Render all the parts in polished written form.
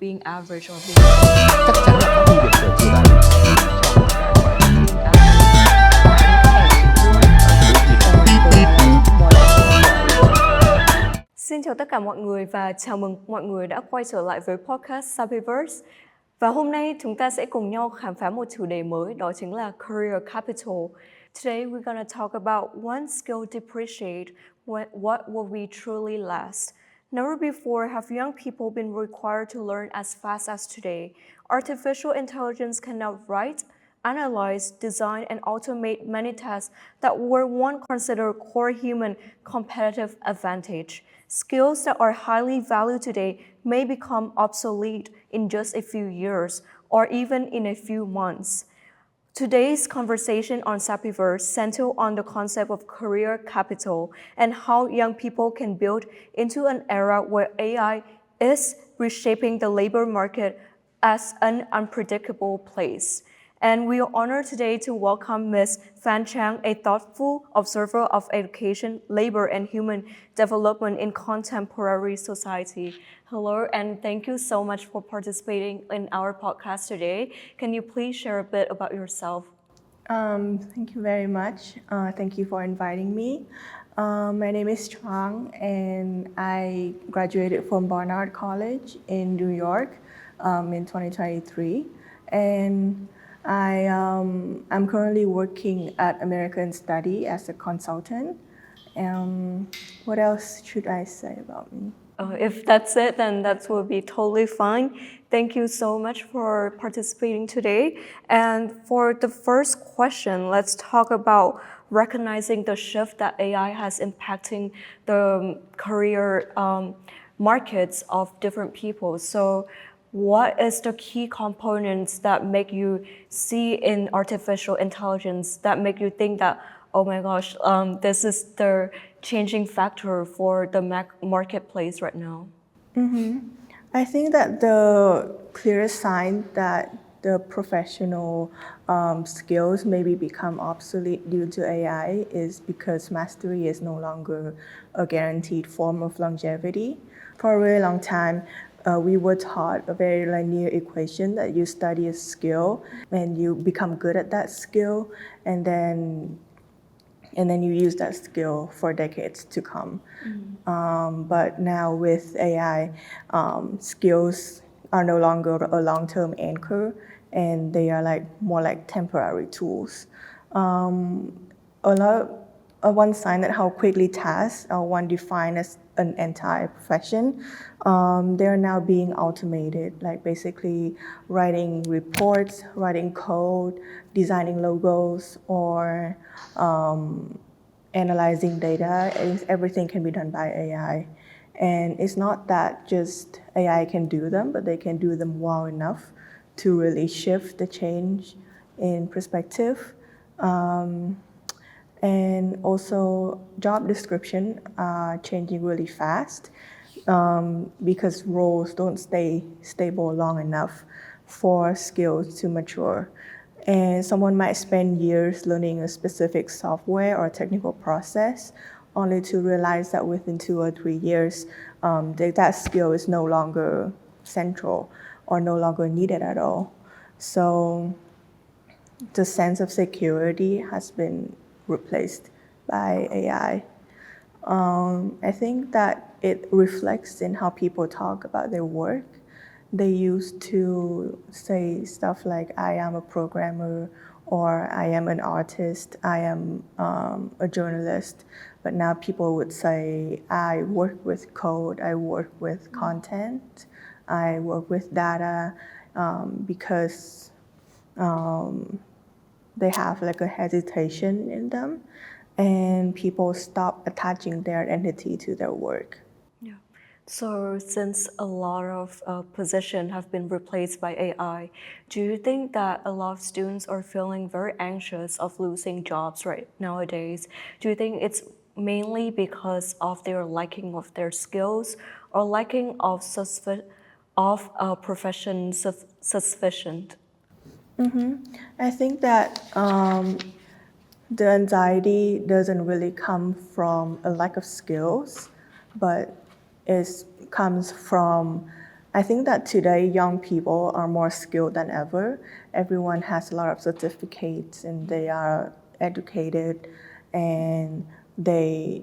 being average or being chắc chắn là phát huy được sở trường của mình trong một cái Xin chào tất cả mọi người và chào mừng mọi người đã quay trở lại với podcast Sapiverse. Và hôm nay chúng ta sẽ cùng nhau khám phá một chủ đề mới, đó chính là Career Capital. Today we're going to talk about when skill depreciate, what will we truly last. Never before have young people been required to learn as fast as today. Artificial intelligence can now write, analyze, design, and automate many tasks that were once considered core human competitive advantage. Skills that are highly valued today may become obsolete in just a few years or even in a few months. Today's conversation on Sapiverse centers on the concept of career capital and how young people can build into an era where AI is reshaping the labor market as an unpredictable place. And we are honored today to welcome Ms. Phan Trang, a thoughtful observer of education, labor, and human development in contemporary society. Hello, and thank you so much for participating in our podcast today. Can you please share a bit about yourself? Thank you very much. Thank you for inviting me. My name is Trang, and I graduated from Barnard College in New York in 2023. And I'm currently working at American Study as a consultant. What else should I say about me? If that's it, then that will be totally fine. Thank you so much for participating today. And for the first question, let's talk about recognizing the shift that AI has impacting the career markets of different people. So what is the key components that make you see in artificial intelligence that make you think that, oh my gosh, this is the changing factor for the marketplace right now? I think that the clearest sign that the professional skills maybe become obsolete due to AI is because mastery is no longer a guaranteed form of longevity. For a very long time, we were taught a very linear equation that you study a skill and you become good at that skill, and then you use that skill for decades to come. But now with AI, skills are no longer a long-term anchor, and they are more like temporary tools. One sign that how quickly tasks are one defined as an entire profession, they are now being automated, like basically writing reports, writing code, designing logos, or analyzing data. Everything can be done by AI. And it's not that just AI can do them, but they can do them well enough to really shift the change in perspective. And also job description are changing really fast because roles don't stay stable long enough for skills to mature. And someone might spend years learning a specific software or technical process only to realize that within 2 or 3 years, that skill is no longer central or no longer needed at all. So the sense of security has been replaced by AI. I think that it reflects in how people talk about their work. They used to say stuff like, I am a programmer, or I am an artist, I am a journalist. But now people would say, I work with code, I work with content, I work with data, because they have like a hesitation in them, and people stop attaching their identity to their work. Yeah. So since a lot of positions have been replaced by AI, do you think that a lot of students are feeling very anxious of losing jobs right nowadays? Do you think it's mainly because of their lacking of their skills or lacking of profession sufficient? I think that the anxiety doesn't really come from a lack of skills, but it comes from I think that today young people are more skilled than ever. Everyone has a lot of certificates and they are educated and they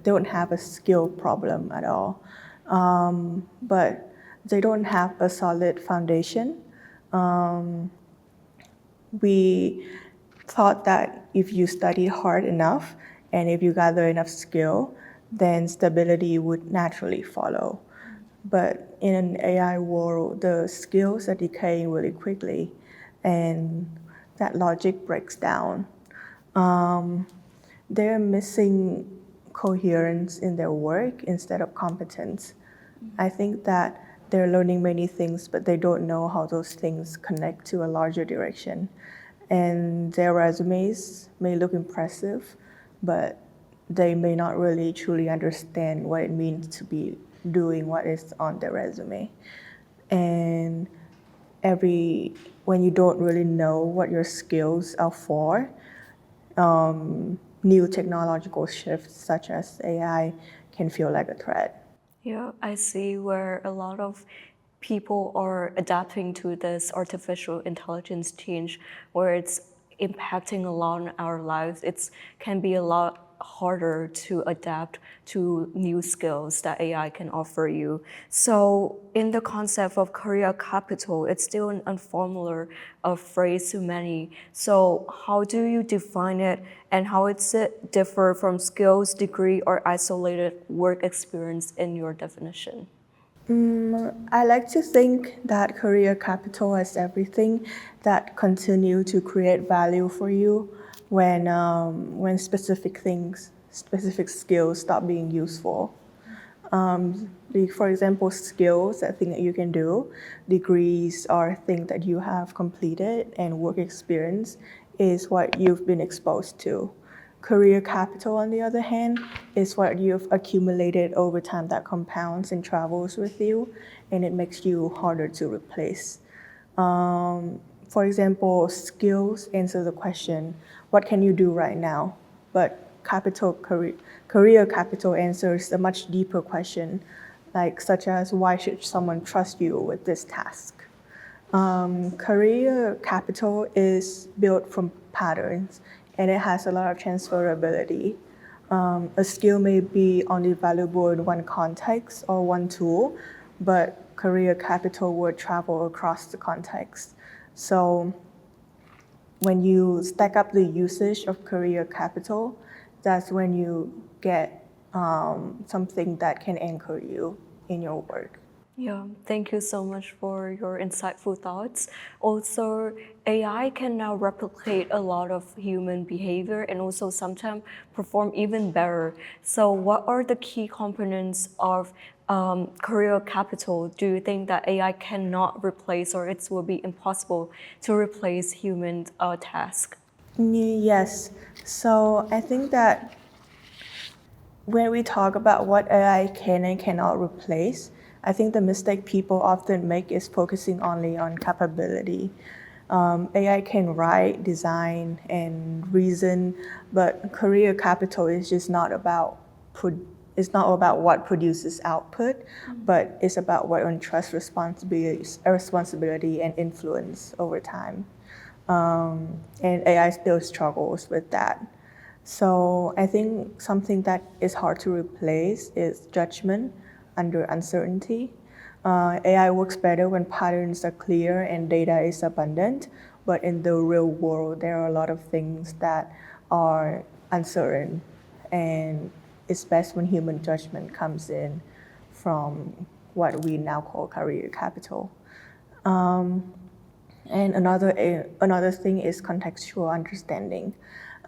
don't have a skill problem at all. But they don't have a solid foundation. We thought that if you study hard enough and if you gather enough skill, then stability would naturally follow. But in an AI world, the skills are decaying really quickly, and that logic breaks down. They're missing coherence in their work instead of competence. I think that they're learning many things, but they don't know how those things connect to a larger direction. And their resumes may look impressive, but they may not really truly understand what it means to be doing what is on their resume. And when you don't really know what your skills are for, new technological shifts such as AI can feel like a threat. Yeah, I see where a lot of people are adapting to this artificial intelligence change where it's impacting a lot on our lives. It can be a lot harder to adapt to new skills that AI can offer you. So in the concept of career capital, it's still an unformula phrase to many. So how do you define it and how does it differ from skills, degree, or isolated work experience in your definition? I like to think that career capital is everything that continue to create value for you when specific skills stop being useful. For example, skills are things that you can do. Degrees are things that you have completed, and work experience is what you've been exposed to. Career capital, on the other hand, is what you've accumulated over time that compounds and travels with you, and it makes you harder to replace. For example, skills answer the question, what can you do right now? But career capital answers a much deeper question, like such as why should someone trust you with this task? Career capital is built from patterns and it has a lot of transferability. A skill may be only valuable in one context or one tool, but career capital would travel across the context. So when you stack up the usage of career capital, that's when you get something that can anchor you in your work. Yeah, thank you so much for your insightful thoughts. Also, AI can now replicate a lot of human behavior and also sometimes perform even better. So what are the key components of career capital? Do you think that AI cannot replace or it will be impossible to replace human tasks? Yes. So I think that when we talk about what AI can and cannot replace, I think the mistake people often make is focusing only on capability. AI can write, design, and reason, but career capital is just not about what produces output, but it's about what entrusts responsibility and influence over time. And AI still struggles with that. So I think something that is hard to replace is judgment under uncertainty. AI works better when patterns are clear and data is abundant, but in the real world, there are a lot of things that are uncertain, and it's best when human judgment comes in from what we now call career capital. And another thing is contextual understanding.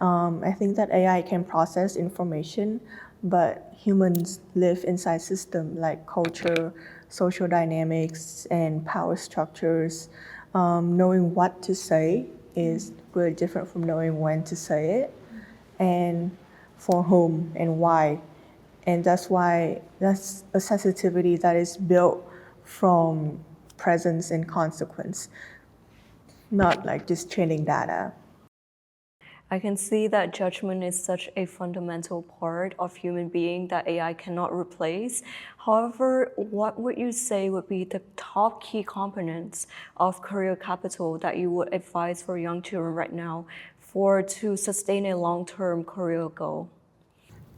I think that AI can process information, but humans live inside systems like culture, social dynamics, and power structures. Knowing what to say is really different from knowing when to say it, and for whom and why. And that's why that's a sensitivity that is built from presence and consequence, not like just training data. I can see that judgment is such a fundamental part of human being that AI cannot replace. However, what would you say would be the top key components of career capital that you would advise for young children right now to sustain a long-term career goal?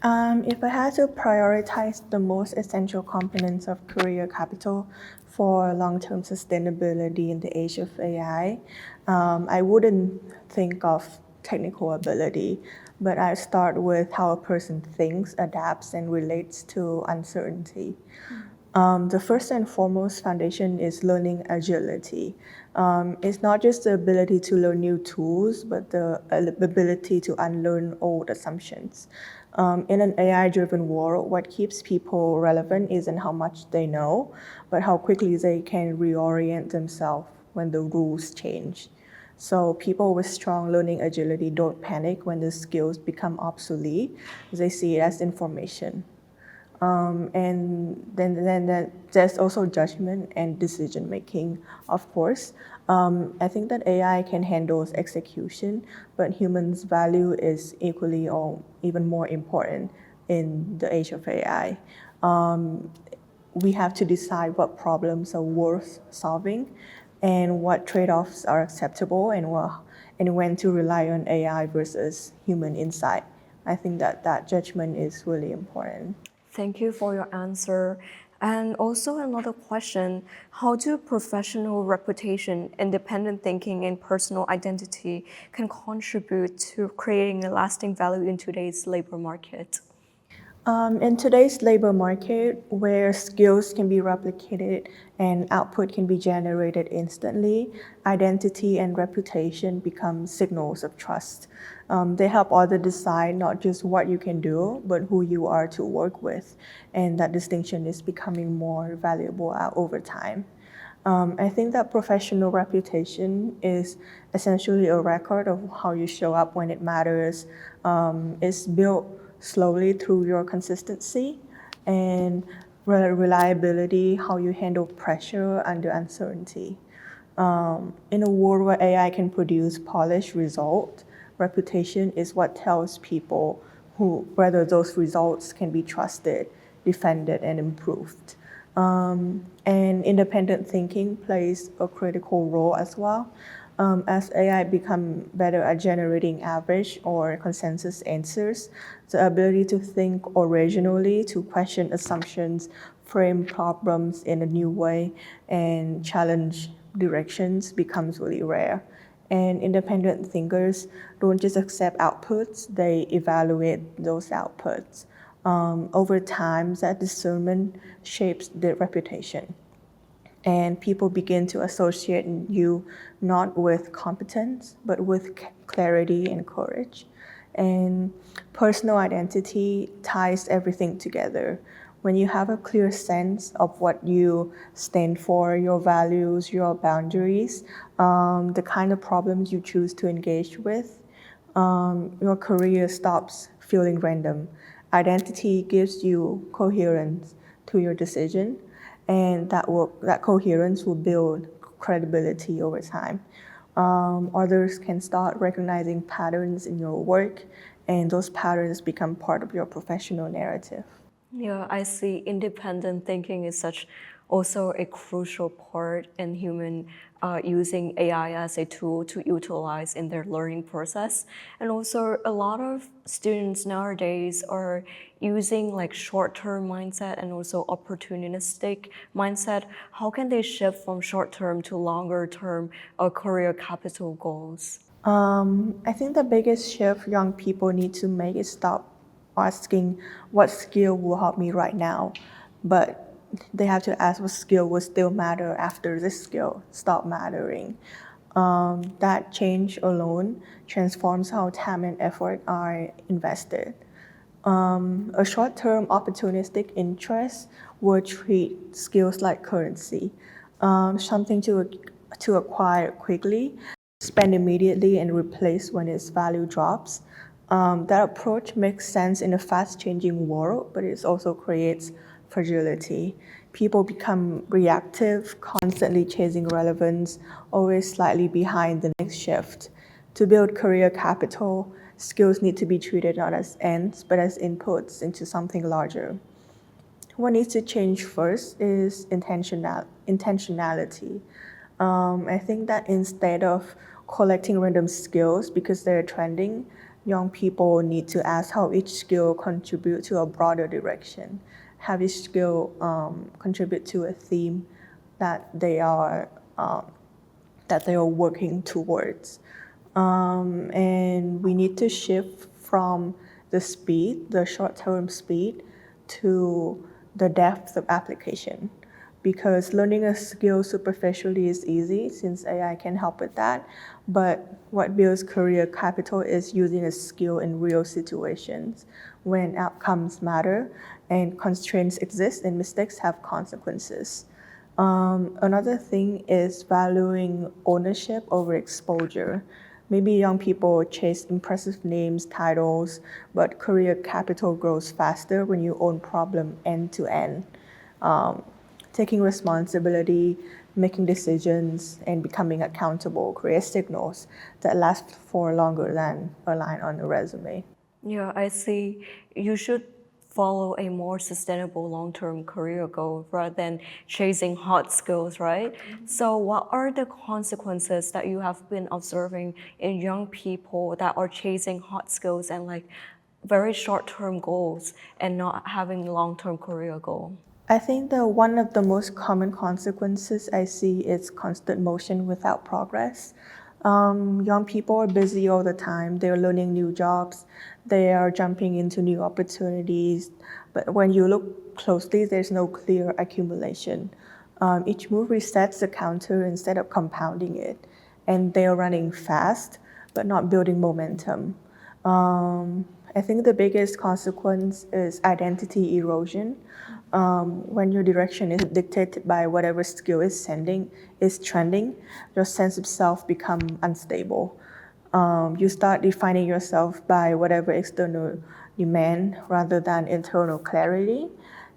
If I had to prioritize the most essential components of career capital for long-term sustainability in the age of AI, I wouldn't think of technical ability, but I start with how a person thinks, adapts, and relates to uncertainty. The first and foremost foundation is learning agility. It's not just the ability to learn new tools, but the ability to unlearn old assumptions. In an AI-driven world, what keeps people relevant isn't how much they know, but how quickly they can reorient themselves when the rules change. So people with strong learning agility don't panic when the skills become obsolete. They see it as information. And then there's also judgment and decision making, of course. I think that AI can handle execution, but humans' value is equally or even more important in the age of AI. We have to decide what problems are worth solving and what trade-offs are acceptable and when to rely on AI versus human insight. I think that judgment is really important. Thank you for your answer. And also another question, how do professional reputation, independent thinking, and personal identity can contribute to creating a lasting value in today's labor market? In today's labor market, where skills can be replicated and output can be generated instantly, identity and reputation become signals of trust. They help others decide not just what you can do, but who you are to work with. And that distinction is becoming more valuable over time. I think that professional reputation is essentially a record of how you show up when it matters. It's built slowly through your consistency and reliability, how you handle pressure under uncertainty. In a world where AI can produce polished results, reputation is what tells people whether those results can be trusted, defended, and improved. And independent thinking plays a critical role as well. As AI become better at generating average or consensus answers, the ability to think originally, to question assumptions, frame problems in a new way, and challenge directions becomes really rare. And independent thinkers don't just accept outputs, they evaluate those outputs. Over time, that discernment shapes their reputation. And people begin to associate you not with competence, but with clarity and courage. And personal identity ties everything together. When you have a clear sense of what you stand for, your values, your boundaries, the kind of problems you choose to engage with, your career stops feeling random. Identity gives you coherence to your decision, and that coherence will build credibility over time. Others can start recognizing patterns in your work, and those patterns become part of your professional narrative. Yeah, I see independent thinking is such also a crucial part in human using AI as a tool to utilize in their learning process. And also a lot of students nowadays are using like short-term mindset and also opportunistic mindset. How can they shift from short-term to longer-term career capital goals? I think the biggest shift young people need to make is stop asking what skill will help me right now, but they have to ask what skill will still matter after this skill stop mattering. That change alone transforms how time and effort are invested. A short-term opportunistic interest will treat skills like currency, something to acquire quickly, spend immediately, and replace when its value drops. That approach makes sense in a fast-changing world, but it also creates fragility. People become reactive, constantly chasing relevance, always slightly behind the next shift. To build career capital, skills need to be treated not as ends, but as inputs into something larger. What needs to change first is intentionality. I think that instead of collecting random skills because they're trending, young people need to ask how each skill contribute to a broader direction. Have each skill contribute to a theme that they are working towards. And we need to shift from the short-term speed, to the depth of application. Because learning a skill superficially is easy since AI can help with that. But what builds career capital is using a skill in real situations when outcomes matter and constraints exist and mistakes have consequences. Another thing is valuing ownership over exposure. Maybe young people chase impressive names, titles, but career capital grows faster when you own problem end to end. Taking responsibility, making decisions, and becoming accountable create signals that last for longer than a line on a resume. Yeah, I see. You should follow a more sustainable long-term career goal rather than chasing hot skills, right? So what are the consequences that you have been observing in young people that are chasing hot skills and like very short-term goals and not having long-term career goal? I think that one of the most common consequences I see is constant motion without progress. Young people are busy all the time. They're learning new jobs. They are jumping into new opportunities. But when you look closely, there's no clear accumulation. Each move resets the counter instead of compounding it. And they are running fast, but not building momentum. I think the biggest consequence is identity erosion. When your direction is dictated by whatever skill is trending, your sense of self become unstable. You start defining yourself by whatever external demand rather than internal clarity.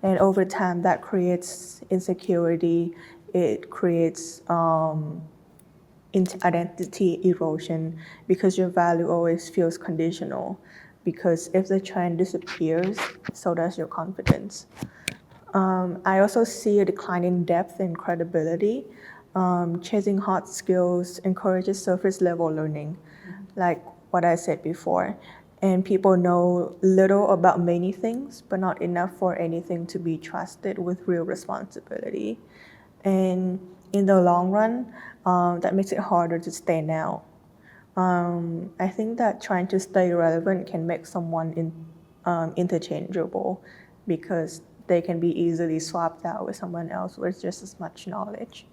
And over time, that creates insecurity. It creates identity erosion because your value always feels conditional. Because if the trend disappears, so does your confidence. I also see a decline in depth and credibility. Chasing hot skills encourages surface level learning, like what I said before. And people know little about many things, but not enough for anything to be trusted with real responsibility. And in the long run, that makes it harder to stand out. I think that trying to stay relevant can make someone interchangeable because they can be easily swapped out with someone else with just as much knowledge.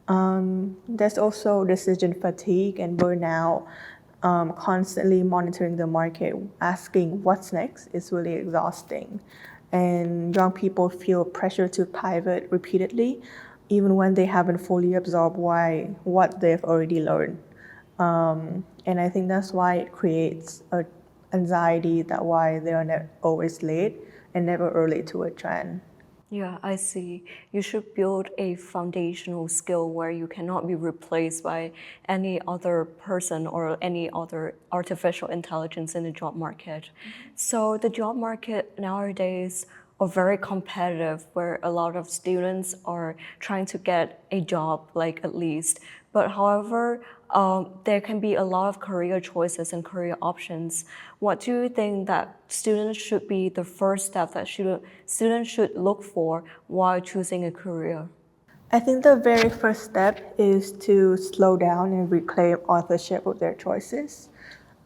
There's also decision fatigue and burnout. Constantly monitoring the market, asking what's next is really exhausting. And young people feel pressure to pivot repeatedly, even when they haven't fully absorbed what they've already learned. And I think that's why it creates an anxiety that why they are always late and never early to a trend. Yeah, I see. You should build a foundational skill where you cannot be replaced by any other person or any other artificial intelligence in the job market. So the job market nowadays are very competitive, where a lot of students are trying to get a job, like at least. But however, there can be a lot of career choices and career options. What do you think that students should be the first step that students should look for while choosing a career? I think the very first step is to slow down and reclaim authorship of their choices.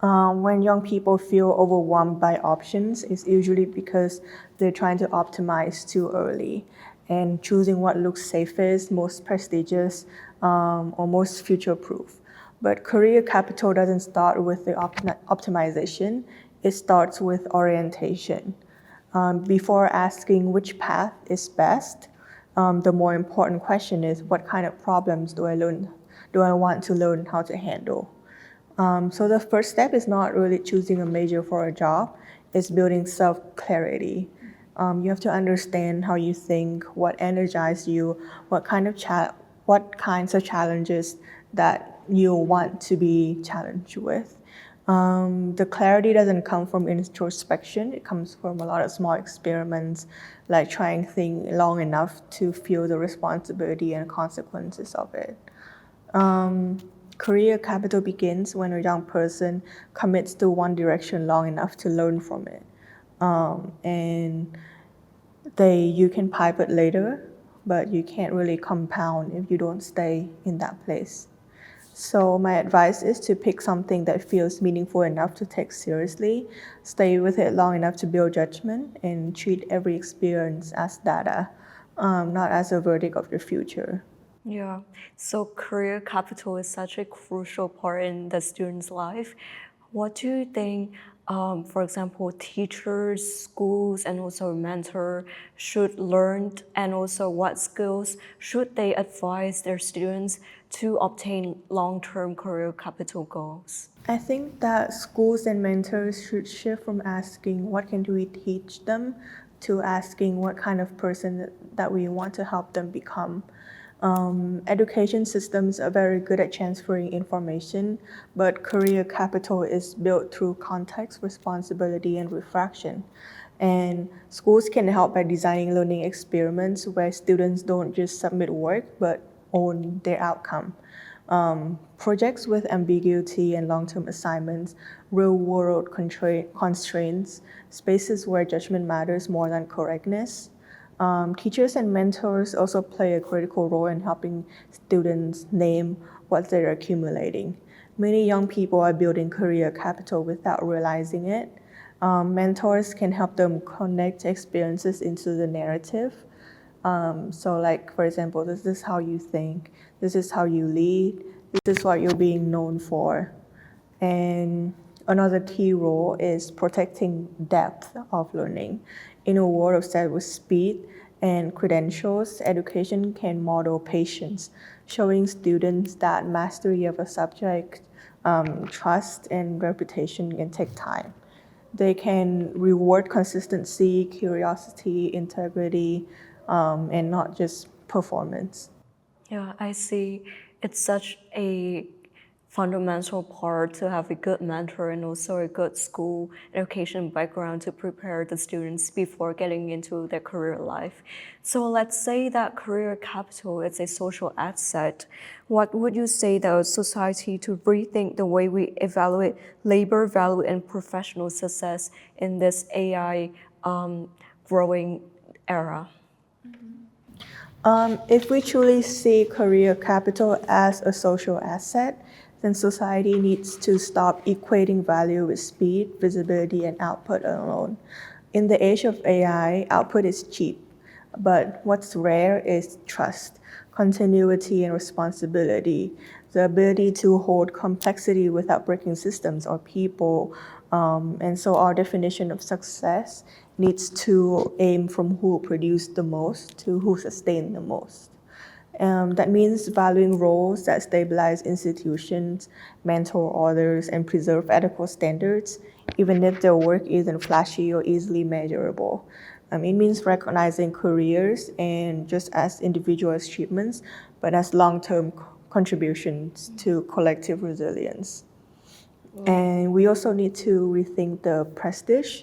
When young people feel overwhelmed by options, it's usually because they're trying to optimize too early and choosing what looks safest, most prestigious, or most future-proof. But career capital doesn't start with the optimization, it starts with orientation. Before asking which path is best, the more important question is what kind of problems do I want to learn how to handle? So the first step is not really choosing a major for a job, it's building self-clarity. You have to understand how you think, what energizes you, what kinds of challenges that you want to be challenged with. The clarity doesn't come from introspection. It comes from a lot of small experiments, like trying things long enough to feel the responsibility and consequences of it. Career capital begins when a young person commits to one direction long enough to learn from it. And you can pivot later, but you can't really compound if you don't stay in that place. So my advice is to pick something that feels meaningful enough to take seriously, stay with it long enough to build judgment, and treat every experience as data, not as a verdict of your future. Yeah, so career capital is such a crucial part in the student's life. What do you think, for example, teachers, schools, and also mentor should learn, and also what skills should they advise their students to obtain long-term career capital goals? I think that schools and mentors should shift from asking what can we teach them to asking what kind of person that we want to help them become. Education systems are very good at transferring information, but career capital is built through context, responsibility, and refraction. And schools can help by designing learning experiments where students don't just submit work, but own their outcome. Projects with ambiguity and long-term assignments, real-world constraints, spaces where judgment matters more than correctness. Teachers and mentors also play a critical role in helping students name what they're accumulating. Many young people are building career capital without realizing it. Mentors can help them connect experiences into the narrative. So like, for example, this is how you think, this is how you lead, this is what you're being known for. And another key role is protecting depth of learning. In a world obsessed with speed and credentials, education can model patience, showing students that mastery of a subject, trust, and reputation can take time. They can reward consistency, curiosity, integrity, and not just performance. Yeah, I see. It's such a fundamental part to have a good mentor and also a good school education background to prepare the students before getting into their career life. So let's say that career capital is a social asset. What would you say that society to rethink the way we evaluate labor value and professional success in this AI growing era? If we truly see career capital as a social asset, then society needs to stop equating value with speed, visibility, and output alone. In the age of AI, output is cheap, but what's rare is trust, continuity, and responsibility. The ability to hold complexity without breaking systems or people. And so our definition of success needs to aim from who produced the most to who sustained the most. That means valuing roles that stabilize institutions, mentor others, and preserve ethical standards, even if their work isn't flashy or easily measurable. It means recognizing careers and just as individual achievements, but as long-term contributions to collective resilience. And we also need to rethink the prestige.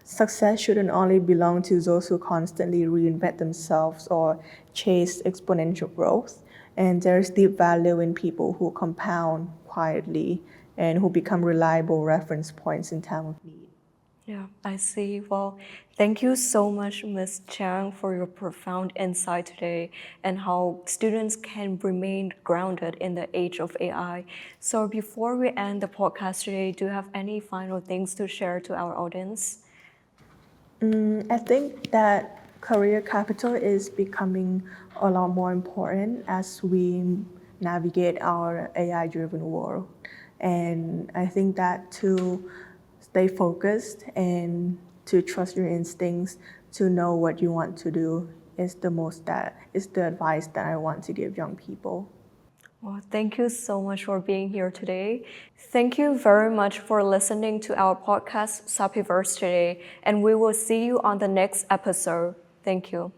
Success shouldn't only belong to those who constantly reinvent themselves or chase exponential growth. And there's deep value in people who compound quietly and who become reliable reference points in time of need. Yeah, I see. Well, thank you so much, Ms. Chang, for your profound insight today and how students can remain grounded in the age of AI. So before we end the podcast today, do you have any final things to share to our audience? I think that career capital is becoming a lot more important as we navigate our AI-driven world. And I think that to stay focused and to trust your instincts, to know what you want to do is the advice that I want to give young people. Well, thank you so much for being here today. Thank you very much for listening to our podcast, Sapiverse, today, and we will see you on the next episode. Thank you.